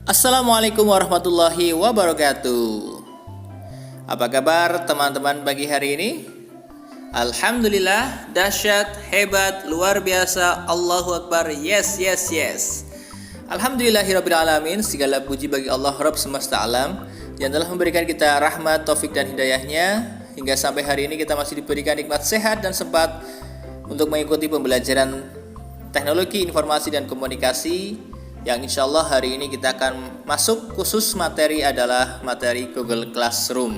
Assalamualaikum warahmatullahi wabarakatuh. Apa kabar teman-teman pagi hari ini? Alhamdulillah, dahsyat, hebat, luar biasa, Allahu Akbar, yes, yes, yes. Alhamdulillahirabbil alamin, segala puji bagi Allah Rabb semesta alam yang telah memberikan kita rahmat, taufik dan hidayahnya hingga sampai hari ini kita masih diberikan nikmat sehat dan sempat untuk mengikuti pembelajaran teknologi informasi dan komunikasi yang insya Allah hari ini kita akan masuk khusus materi adalah materi Google Classroom.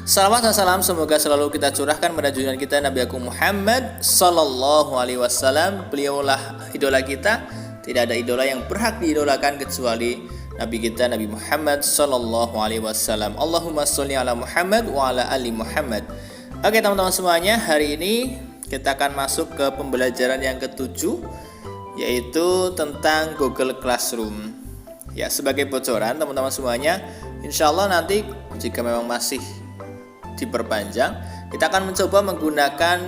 Salawat dan salam semoga selalu kita curahkan pada junjungan kita Nabi Agung Muhammad Sallallahu Alaihi Wasallam. Beliaulah idola kita. Tidak ada idola yang berhak diidolakan kecuali Nabi kita Nabi Muhammad Sallallahu Alaihi Wasallam. Allahumma sholli ala Muhammad wa ala ali Muhammad. Oke teman-teman semuanya, hari ini kita akan masuk ke pembelajaran yang ketujuh, yaitu tentang Google Classroom. Ya, sebagai bocoran teman-teman semuanya, insya Allah nanti jika memang masih diperpanjang, kita akan mencoba menggunakan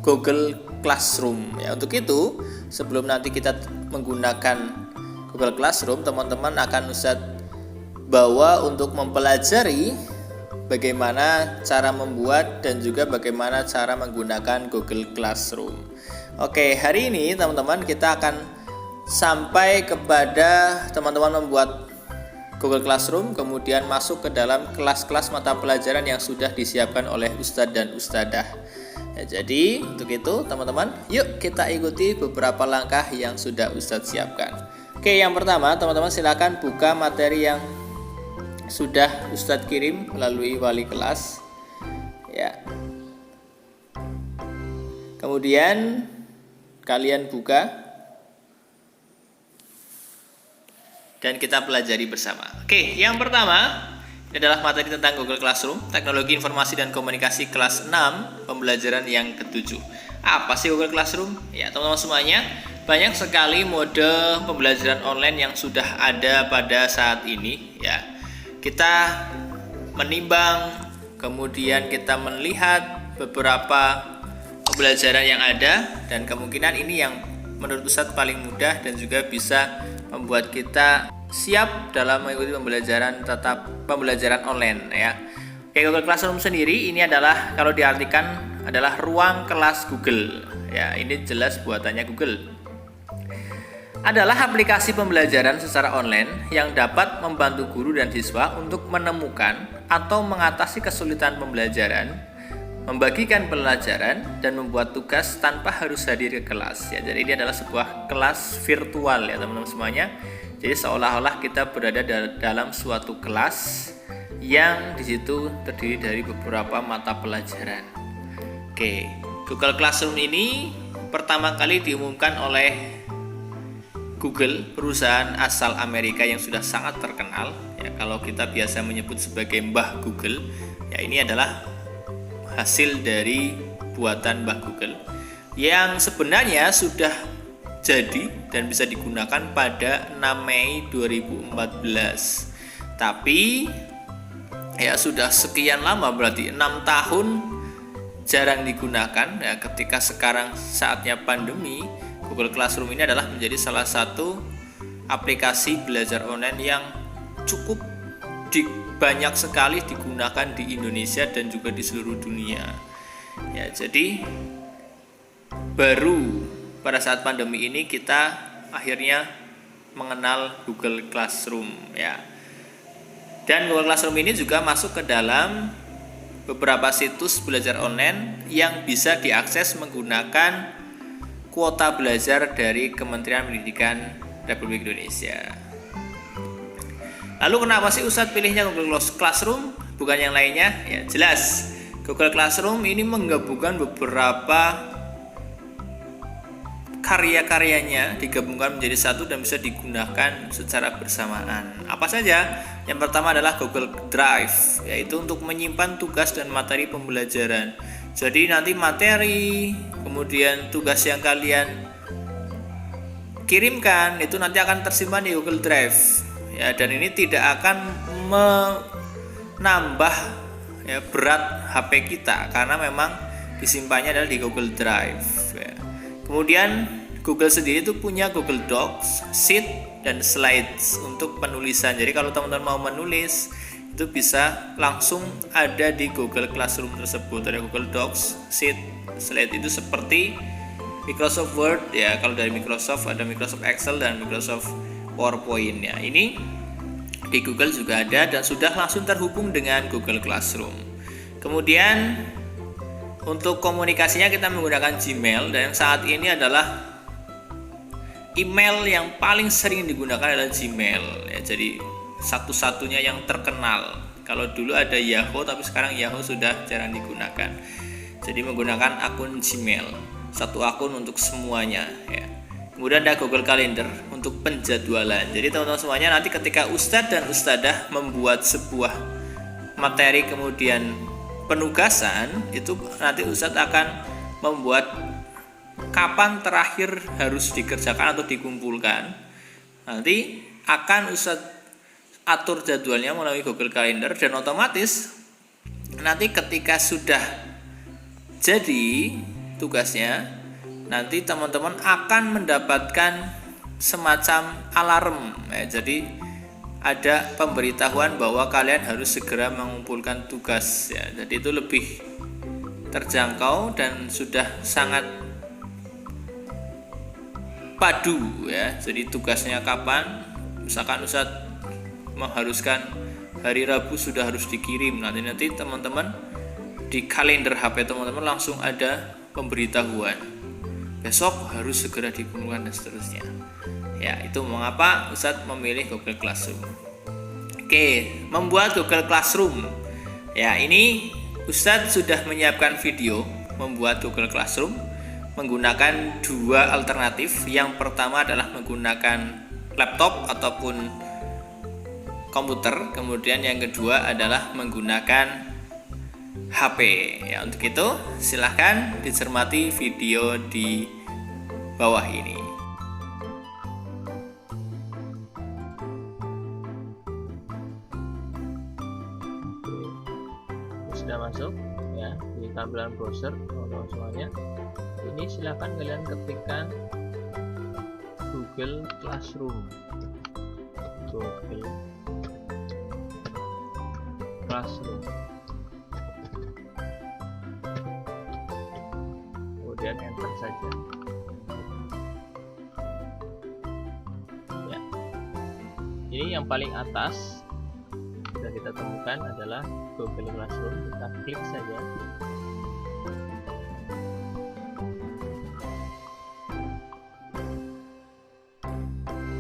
Google Classroom. Ya, untuk itu sebelum nanti kita menggunakan Google Classroom, teman-teman akan Ustadz bawa untuk mempelajari bagaimana cara membuat dan juga bagaimana cara menggunakan Google Classroom. Oke, hari ini teman-teman kita akan sampai kepada teman-teman membuat Google Classroom, kemudian masuk ke dalam kelas-kelas mata pelajaran yang sudah disiapkan oleh Ustadz dan Ustadzah. Ya, jadi untuk itu teman-teman, yuk kita ikuti beberapa langkah yang sudah Ustadz siapkan. Oke, yang pertama teman-teman silakan buka materi yang sudah Ustadz kirim melalui wali kelas. Ya. Kemudian kalian buka dan kita pelajari bersama. Oke, yang pertama ini adalah materi tentang Google Classroom, teknologi informasi dan komunikasi kelas 6, pembelajaran yang ketujuh. Apa sih Google Classroom? Ya, teman-teman semuanya, banyak sekali mode pembelajaran online yang sudah ada pada saat ini. Ya, kita menimbang, kemudian kita melihat beberapa pembelajaran yang ada, dan kemungkinan ini yang menurut Ustadz paling mudah dan juga bisa membuat kita siap dalam mengikuti pembelajaran online ya. Oke, Google Classroom sendiri ini adalah, kalau diartikan, adalah ruang kelas Google ya. Ini jelas buatannya Google. Adalah aplikasi pembelajaran secara online yang dapat membantu guru dan siswa untuk menemukan atau mengatasi kesulitan pembelajaran, membagikan pelajaran, dan membuat tugas tanpa harus hadir ke kelas ya. Jadi ini adalah sebuah kelas virtual ya teman-teman semuanya. Jadi seolah-olah kita berada dalam suatu kelas yang di situ terdiri dari beberapa mata pelajaran. Oke, Google Classroom ini pertama kali diumumkan oleh Google, perusahaan asal Amerika yang sudah sangat terkenal ya. Kalau kita biasa menyebut sebagai Mbah Google ya, ini adalah hasil dari buatan Mbah Google yang sebenarnya sudah jadi dan bisa digunakan pada 6 Mei 2014. Tapi ya sudah sekian lama, berarti 6 tahun jarang digunakan ya. Ketika sekarang saatnya pandemi, Google Classroom ini adalah menjadi salah satu aplikasi belajar online yang cukup banyak sekali digunakan di Indonesia dan juga di seluruh dunia. Ya, jadi baru pada saat pandemi ini kita akhirnya mengenal Google Classroom ya. Dan Google Classroom ini juga masuk ke dalam beberapa situs belajar online yang bisa diakses menggunakan kuota belajar dari Kementerian Pendidikan Republik Indonesia. Lalu kenapa sih Ustadz pilihnya Google Classroom bukan yang lainnya? Ya jelas, Google Classroom ini menggabungkan beberapa karya-karyanya, digabungkan menjadi satu dan bisa digunakan secara bersamaan. Apa saja? Yang pertama adalah Google Drive, yaitu untuk menyimpan tugas dan materi pembelajaran. Jadi nanti materi, kemudian tugas yang kalian kirimkan itu nanti akan tersimpan di Google Drive. Ya, dan ini tidak akan menambah ya, berat HP kita karena memang disimpannya adalah di Google Drive ya. Kemudian Google sendiri itu punya Google Docs, Sheet, dan Slides untuk penulisan. Jadi kalau teman-teman mau menulis itu bisa langsung ada di Google Classroom tersebut. Ada Google Docs, Sheet, Slide itu seperti Microsoft Word ya. Kalau dari Microsoft ada Microsoft Excel dan Microsoft PowerPoint ya. Ini di Google juga ada dan sudah langsung terhubung dengan Google Classroom. Kemudian untuk komunikasinya kita menggunakan Gmail, dan saat ini adalah email yang paling sering digunakan adalah Gmail ya. Jadi satu-satunya yang terkenal. Kalau dulu ada Yahoo, tapi sekarang Yahoo sudah jarang digunakan. Jadi menggunakan akun Gmail, satu akun untuk semuanya ya. Kemudian ada Google Calendar untuk penjadwalan. Jadi teman-teman semuanya nanti ketika Ustadz dan Ustadzah membuat sebuah materi kemudian penugasan, itu nanti Ustadz akan membuat kapan terakhir harus dikerjakan atau dikumpulkan. Nanti akan Ustadz atur jadwalnya melalui Google Calendar, dan otomatis nanti ketika sudah jadi tugasnya, nanti teman-teman akan mendapatkan semacam alarm ya. Jadi ada pemberitahuan bahwa kalian harus segera mengumpulkan tugas ya. Jadi itu lebih terjangkau dan sudah sangat padu ya. Jadi tugasnya kapan, misalkan Ustadz mengharuskan hari Rabu sudah harus dikirim, nanti teman-teman di kalender HP teman-teman langsung ada pemberitahuan besok harus segera dikumpulkan dan seterusnya ya. Itu mengapa Ustadz memilih Google Classroom. Oke, membuat Google Classroom ya, ini Ustadz sudah menyiapkan video membuat Google Classroom menggunakan dua alternatif. Yang pertama adalah menggunakan laptop ataupun komputer, kemudian yang kedua adalah menggunakan HP ya. Untuk itu silahkan dicermati video di bawah ini. Sudah masuk ya di tampilan browser teman-teman semuanya. Ini silahkan kalian ketikkan Google Classroom, Google Classroom, kemudian enter saja ya. Ini yang paling atas sudah kita temukan adalah Google Classroom. Kita klik saja.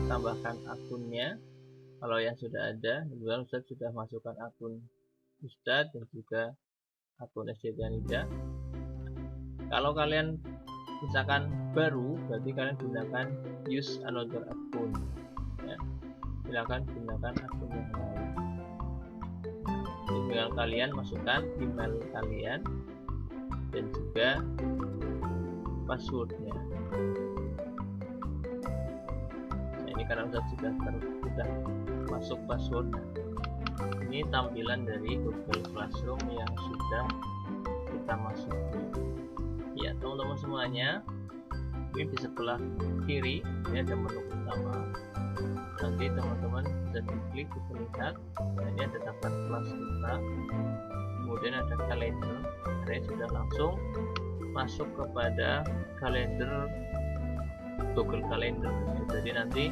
Tambahkan akunnya kalau yang sudah ada. Kemudian Ustadz sudah masukkan akun Ustadz dan juga akun SD Nida. Kalau kalian misalkan baru, berarti kalian gunakan use another akun ya. Silakan gunakan akun yang lain. Email kalian masukkan email kalian dan juga passwordnya. Nah, ini karena sudah masuk passwordnya. Ini tampilan dari Google Classroom yang sudah kita masuki ya teman-teman semuanya. Ini di sebelah kiri ini ada menu utama. Nanti teman-teman bisa diklik, bisa lihat. Nah, ini ada daftar kelas kita, kemudian ada kalender. Saya sudah langsung masuk kepada kalender Google Calendar ya. Jadi nanti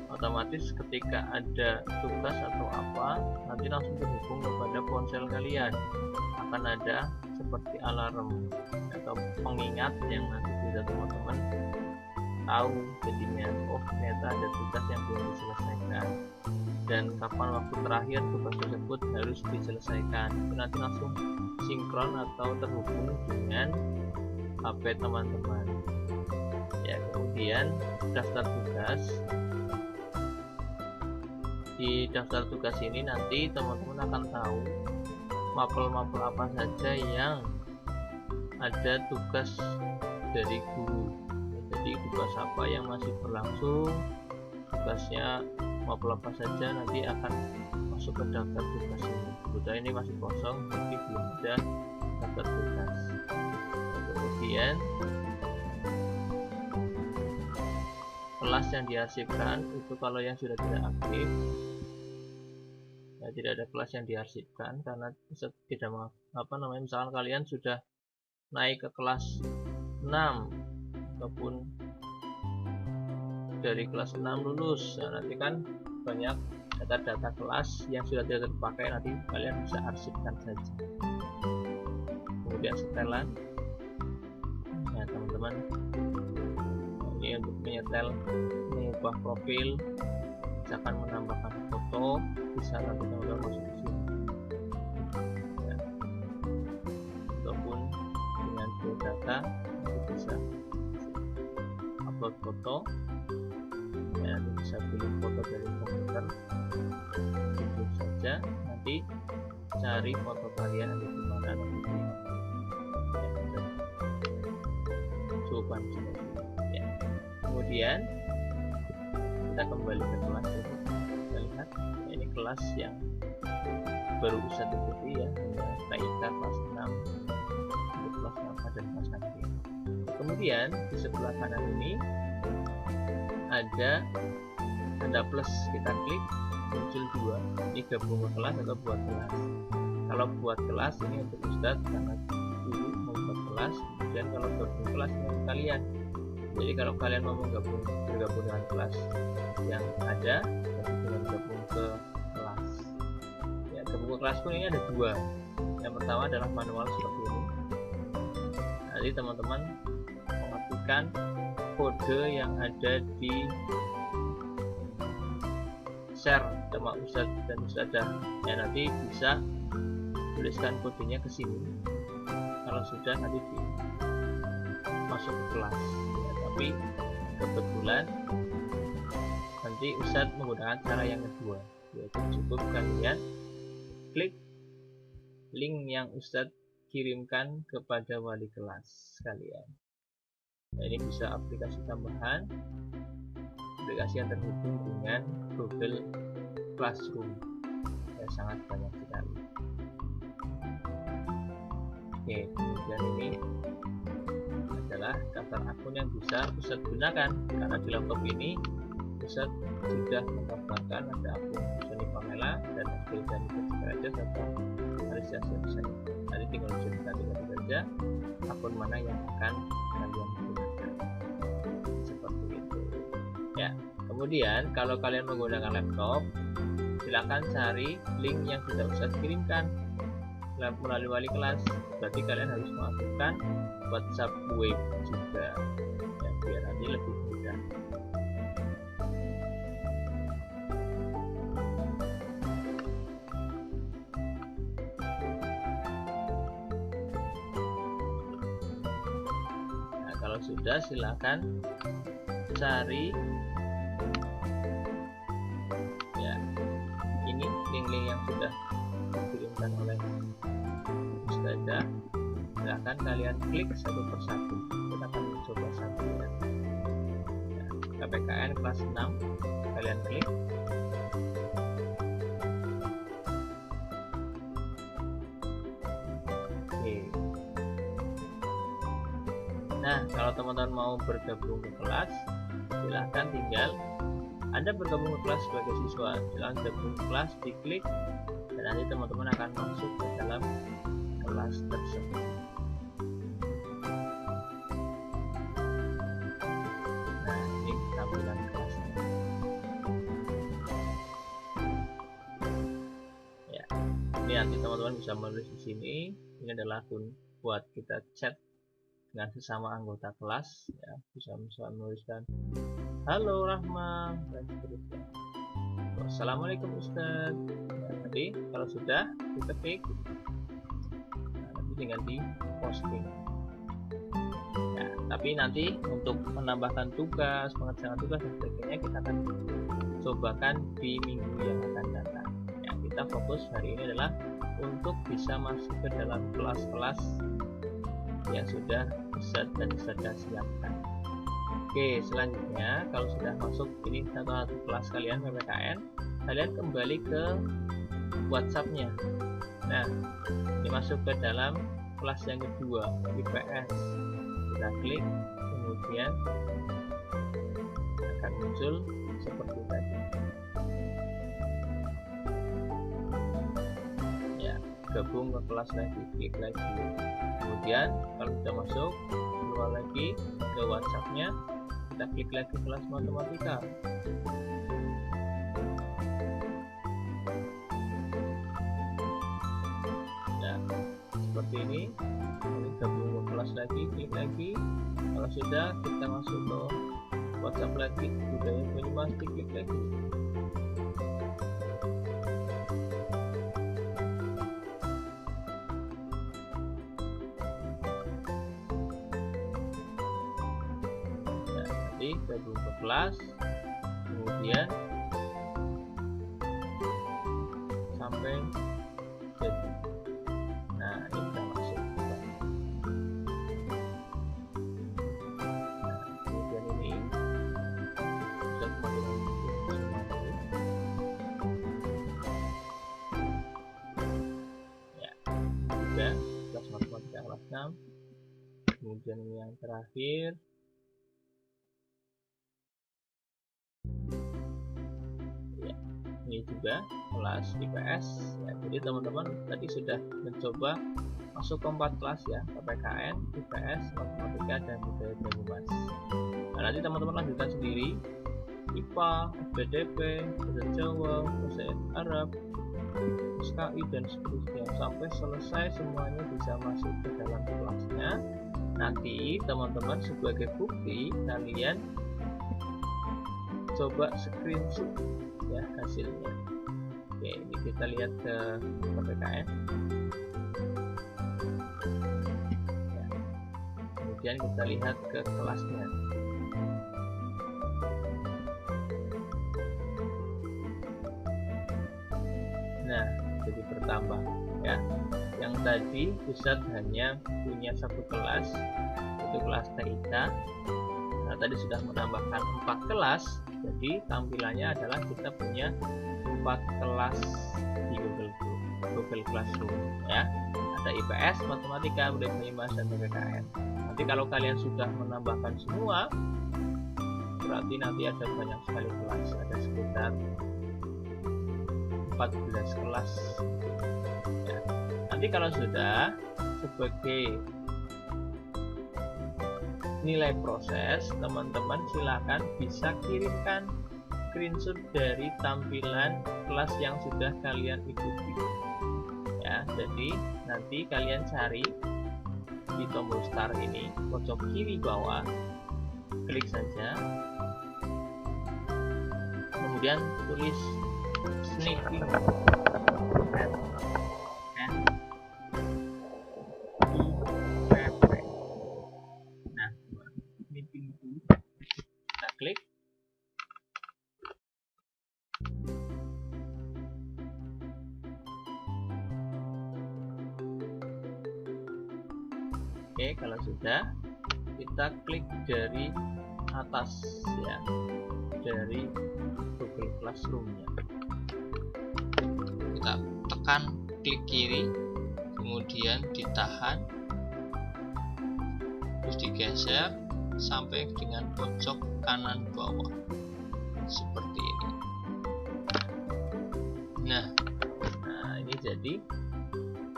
otomatis ketika ada tugas atau apa, nanti langsung terhubung kepada ponsel kalian. Akan ada seperti alarm atau pengingat yang nanti bisa teman-teman tahu jadinya, oh ternyata ada tugas yang belum diselesaikan dan kapan waktu terakhir tugas tersebut harus diselesaikan. Itu nanti langsung sinkron atau terhubung dengan HP teman-teman ya. Kemudian daftar tugas. Di daftar tugas ini nanti teman-teman akan tahu mapel-mapel apa saja yang ada tugas dari guru. Jadi tugas apa yang masih berlangsung, tugasnya mapel apa saja nanti akan masuk ke daftar tugas ini. Kemudian ini masih kosong, jadi belum ada daftar tugas. Kemudian kelas yang diarsipkan itu kalau yang sudah tidak aktif, ya, tidak ada kelas yang diarsipkan karena tidak misalkan kalian sudah naik ke kelas 6 ataupun dari kelas 6 lulus, nah, nanti kan banyak data-data kelas yang sudah tidak terpakai, nanti kalian bisa arsipkan saja. Kemudian setelan, ya teman-teman, ini untuk menyetel, mengubah profil, misalkan menambahkan foto, bisa nanti teman-teman masuk ke sini, ya. Ataupun dengan biodata bisa upload foto, ya, nanti bisa pilih foto dari komputer, pilih saja, nanti cari foto kalian ada di mana, nanti coba ya. Kemudian kita kembali ke kelas ini, kita lihat ya, ini kelas yang baru bisa diikuti ya, TIK kelas 6 untuk kelas 6 dan kelas 6. Kemudian di sebelah kanan ini ada tanda plus, kita klik muncul 2, ini gabung ke kelas atau buat kelas. Kalau buat kelas ini untuk Ustadz karena dulu membuat kelas, kemudian kalau gabung kelas dengan kalian, jadi kalau kalian mau bergabung dengan kelas yang ada, jadi dengan gabung ke kelas ya. Gabung ke kelas pun ini ada 2, yang pertama adalah manual seperti ini, nanti teman-teman mengetikkan kode yang ada di share sama Ustadz dan Ustadzah, ya, nanti bisa tuliskan kodenya ke sini kalau sudah nanti masuk ke kelas ya. Tapi kebetulan nanti Ustadz menggunakan cara yang kedua, yaitu cukup kalian klik link yang Ustadz kirimkan kepada wali kelas kalian. Nah, ini bisa aplikasi tambahan, aplikasi yang terhubung dengan Google Classroom, ya, sangat banyak sekali. Oke, kemudian ini adalah daftar akun yang bisa Ustadz gunakan, karena di laptop ini Ustadz sudah mendaftarkan ada akun Sony Pamela dan dan saja serta Alicia Sony. Nanti tinggal Ustadz saja akun mana yang akan kalian gunakan, seperti itu ya. Kemudian kalau kalian menggunakan laptop, silakan cari link yang sudah Ustadz kirimkan melalui wali kelas. Berarti kalian harus mengaktifkan WhatsApp web juga ya, biar nanti lebih mudah. Nah, kalau sudah silakan cari ya, ini link-link yang sudah dikirimkan oleh Ustadzah, silahkan kalian klik satu persatu. Kita akan mencoba satu ya. KPKN kelas 6 kalian klik. Oke. Nah, kalau teman-teman mau bergabung ke kelas, silahkan tinggal Anda bergabung ke kelas sebagai siswa, silahkan gabung ke kelas, diklik, dan nanti teman-teman akan masuk ke dalam kelas tersebut. Nah, ini tampilan kelasnya ya. Ini nanti teman-teman bisa menulis di sini. Ini adalah akun buat kita chat dengan sesama anggota kelas ya, bisa menuliskan halo Rahma dan seterusnya. Assalamualaikum Ustadz. Nah, nanti kalau sudah diketik, dengan di posting ya. Tapi nanti untuk menambahkan tugas, mengerjakan tugas dan sebagainya kita akan cobakan di minggu yang akan datang ya. Kita fokus hari ini adalah untuk bisa masuk ke dalam kelas-kelas yang sudah Ustadz dan Ustadzah siapkan. Oke, selanjutnya kalau sudah masuk ini satu kelas kalian PPKN, kalian kembali ke WhatsApp-nya. Nah, ini masuk ke dalam kelas yang kedua, IPS. Kita klik, kemudian akan muncul seperti tadi. Ya, gabung ke kelas lagi, klik lagi. Kemudian kalau sudah masuk, keluar lagi ke WhatsApp-nya, kita klik lagi kelas matematika. Nah, seperti ini gabung ke kelas lagi, klik lagi. Kalau sudah, kita masuk ke WhatsApp lagi, budaya Banyumas, klik lagi. Nah, nanti gabung ke kelas, kemudian sampai jadi. Nah, ini sudah masuk. Nah, kemudian ini sudah semakin ya, juga kelas matematika kelas 6. Kemudian ini yang terakhir. Ya, ini juga kelas IPS. Ya, jadi teman-teman tadi sudah mencoba masuk ke 4 kelas ya, PPKN, IPS, matematika, dan budaya Banyumas. Nah, nanti teman-teman lanjutkan sendiri IPA, SPDP, bahasa Jawa, bahasa Arab, SKI, dan seterusnya sampai selesai semuanya bisa masuk ke dalam kelasnya. Nanti teman-teman sebagai bukti kalian coba screenshot ya hasilnya. Oke, ini kita lihat ke PPKN ya. Kemudian kita lihat ke kelasnya. Nah, jadi bertambah ya. Yang tadi pusat hanya punya satu kelas, itu kelas TIK. Nah, tadi sudah menambahkan 4 kelas, jadi tampilannya adalah kita punya 4 kelas di Google Classroom ya. Ada IPS, matematika, budaya Banyumas, dan PPKN. Nanti kalau kalian sudah menambahkan semua, berarti nanti ada banyak sekali kelas, ada sekitar 14 kelas ya. Nanti kalau sudah, sebagai nilai proses, teman-teman silakan bisa kirimkan screenshot dari tampilan kelas yang sudah kalian ikuti ya. Jadi nanti kalian cari di tombol start ini, pojok kiri bawah, klik saja, kemudian tulis sneaking and IPP. Nah, sneaking itu kita klik. Oke, kalau sudah, kita klik dari atas ya, dari Google Classroom-nya. Kita tekan klik kiri, kemudian ditahan, terus digeser sampai dengan pojok kanan bawah seperti ini. Nah, ini jadi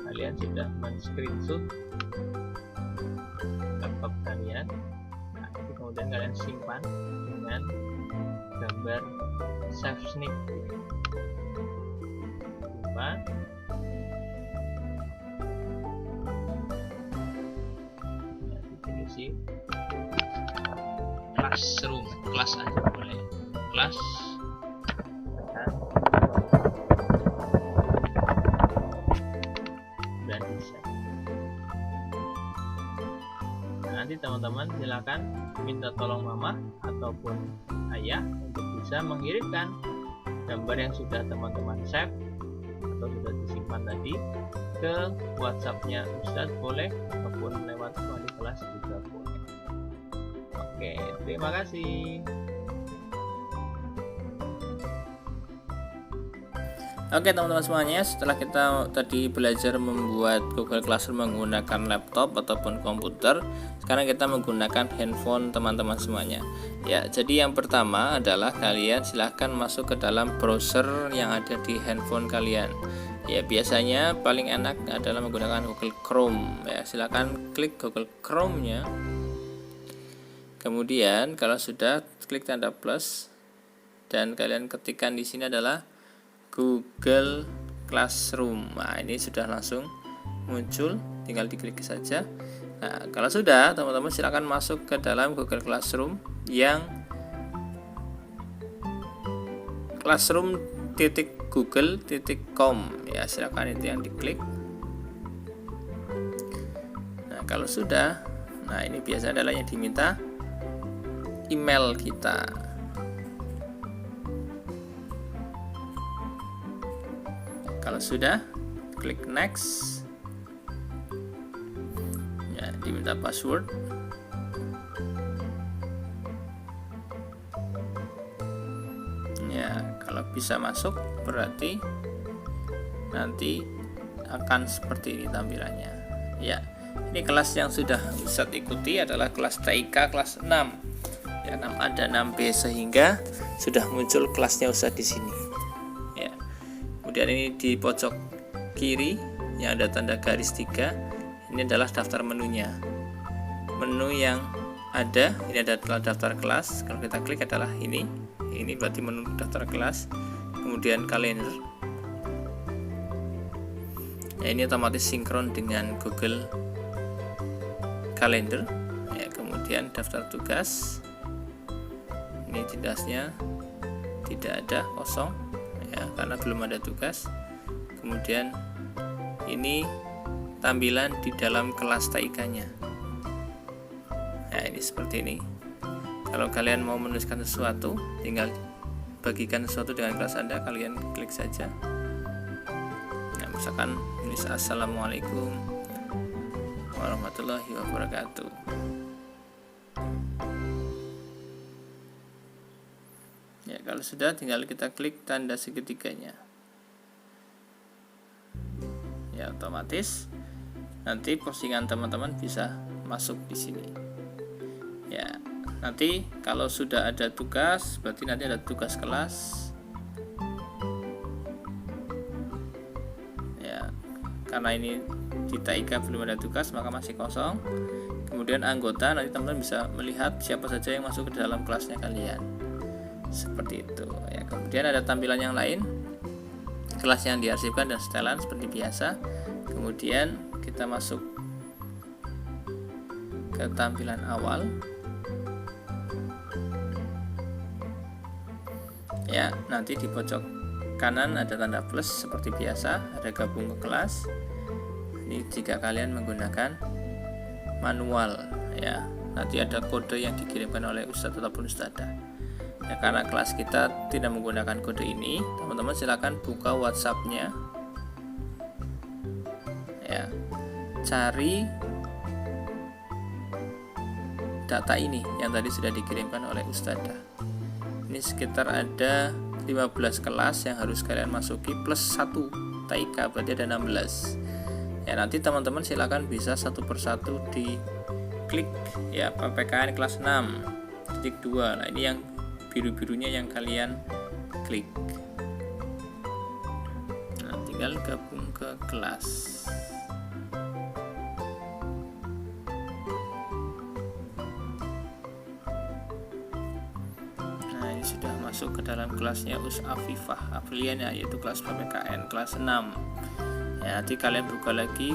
kalian sudah men-screenshot laptop kalian. Nah, itu kemudian kalian simpan dengan gambar save snip. Simpan. Nah, ditulis classroom, kelas aja boleh, kelas. Dan bisa. Nanti teman-teman silakan minta tolong mama ataupun ayah untuk bisa mengirimkan gambar yang sudah teman-teman save atau sudah disimpan tadi ke WhatsApp-nya Ustadz boleh, ataupun lewat wali kelas juga boleh. Oke, terima kasih. Oke teman-teman semuanya, setelah kita tadi belajar membuat Google Classroom menggunakan laptop ataupun komputer, sekarang kita menggunakan handphone teman-teman semuanya. Ya, jadi yang pertama adalah kalian silahkan masuk ke dalam browser yang ada di handphone kalian. Ya, biasanya paling enak adalah menggunakan Google Chrome. Ya, silahkan klik Google Chrome-nya. Kemudian kalau sudah, klik tanda plus dan kalian ketikkan di sini adalah Google Classroom. Nah, ini sudah langsung muncul, tinggal diklik saja. Nah, kalau sudah, teman-teman silakan masuk ke dalam Google Classroom yang classroom.google.com. Ya, silakan itu yang diklik. Nah, kalau sudah, nah ini biasa adalah yang diminta email kita. Kalau sudah, klik next. Ya, diminta password. Ya, kalau bisa masuk berarti nanti akan seperti ini tampilannya. Ya, ini kelas yang sudah Ustadz ikuti adalah kelas TIK kelas 6. Ya, ada 6B sehingga sudah muncul kelasnya Ustadz di sini. Kemudian ini di pojok kiri yang ada tanda garis 3, ini adalah daftar menunya. Menu yang ada, ini ada daftar kelas. Kalau kita klik adalah ini berarti menu daftar kelas. Kemudian kalender. Ya, ini otomatis sinkron dengan Google Calendar. Ya, kemudian daftar tugas. Ini tugasnya tidak ada, kosong. Ya, karena belum ada tugas. Kemudian ini tampilan di dalam kelas TIK-nya. Nah, ini seperti ini. Kalau kalian mau menuliskan sesuatu, tinggal bagikan sesuatu dengan kelas Anda, kalian klik saja. Nah, misalkan tulis Assalamualaikum warahmatullahi wabarakatuh. Ya, kalau sudah tinggal kita klik tanda segitiganya. Ya, otomatis nanti postingan teman-teman bisa masuk di sini. Ya, nanti kalau sudah ada tugas, berarti nanti ada tugas kelas. Ya, karena ini di TIK belum ada tugas, maka masih kosong. Kemudian anggota, nanti teman-teman bisa melihat siapa saja yang masuk ke dalam kelasnya kalian. Seperti itu ya. Kemudian ada tampilan yang lain, kelas yang diarsipkan dan setelan seperti biasa. Kemudian kita masuk ke tampilan awal. Ya, nanti di pojok kanan ada tanda plus seperti biasa, ada gabung ke kelas. Ini jika kalian menggunakan manual ya. Nanti ada kode yang dikirimkan oleh ustadz ataupun ustadzah. Ya, karena kelas kita tidak menggunakan kode ini, teman-teman silakan buka WhatsApp-nya. Ya, cari data ini yang tadi sudah dikirimkan oleh ustadzah. Ini sekitar ada 15 kelas yang harus kalian masuki plus 1 TIK, berarti ada 16. Ya, nanti teman-teman silakan bisa satu persatu diklik ya, PPKN kelas 6.2. Nah, ini yang biru-birunya yang kalian klik. Nah, tinggal gabung ke kelas. Nah, ini sudah masuk ke dalam kelasnya Afifah Aflian ya, yaitu kelas PPKN kelas 6. Ya, nanti kalian buka lagi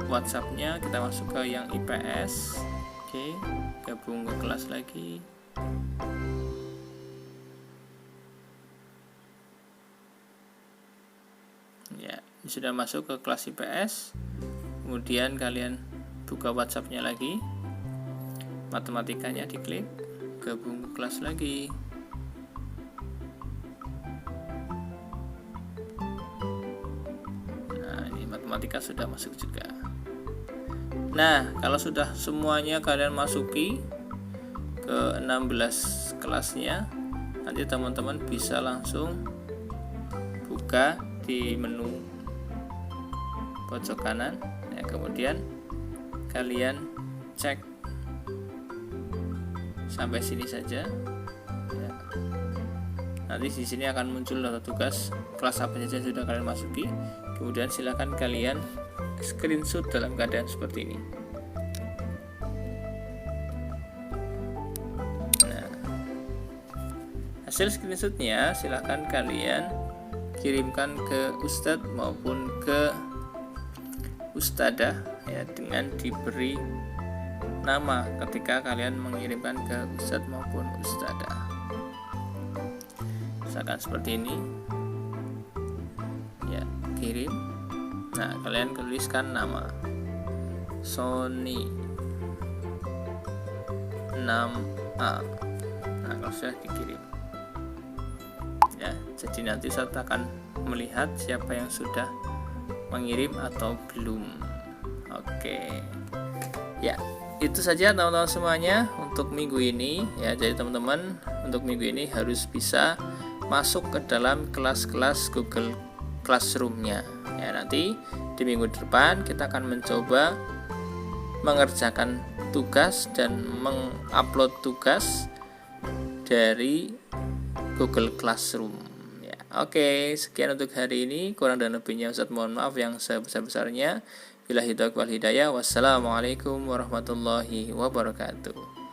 WhatsApp-nya, kita masuk ke yang IPS. Oke, gabung ke kelas lagi. Ya, ini sudah masuk ke kelas IPS. Kemudian kalian buka WhatsApp-nya lagi, matematikanya diklik, gabung ke kelas lagi. Nah, ini matematika sudah masuk juga. Nah, kalau sudah semuanya kalian masuki ke 16 kelasnya, nanti teman-teman bisa langsung buka di menu pojok kanan ya, kemudian kalian cek sampai sini saja ya. Nanti di sini akan muncul daftar tugas kelas apa saja yang sudah kalian masuki, kemudian silakan kalian screenshot dalam keadaan seperti ini. Nah, hasil screenshotnya silakan kalian kirimkan ke Ustadz maupun ke Ustadzah ya, dengan diberi nama ketika kalian mengirimkan ke Ustadz maupun Ustadzah. Misalkan seperti ini ya, kirim. Nah, kalian tuliskan nama Sony 6A. Nah, kalau sudah dikirim ya, jadi nanti saya akan melihat siapa yang sudah mengirim atau belum. Oke ya, itu saja teman-teman semuanya untuk minggu ini ya. Jadi teman-teman untuk minggu ini harus bisa masuk ke dalam kelas-kelas Google Classroom-nya ya. Nanti di minggu depan kita akan mencoba mengerjakan tugas dan mengupload tugas dari Google Classroom ya. Oke, sekian untuk hari ini. Kurang dan lebihnya Ustadz mohon maaf yang sebesar-besarnya. Billahi taufiq wal hidayah. Wassalamualaikum warahmatullahi wabarakatuh.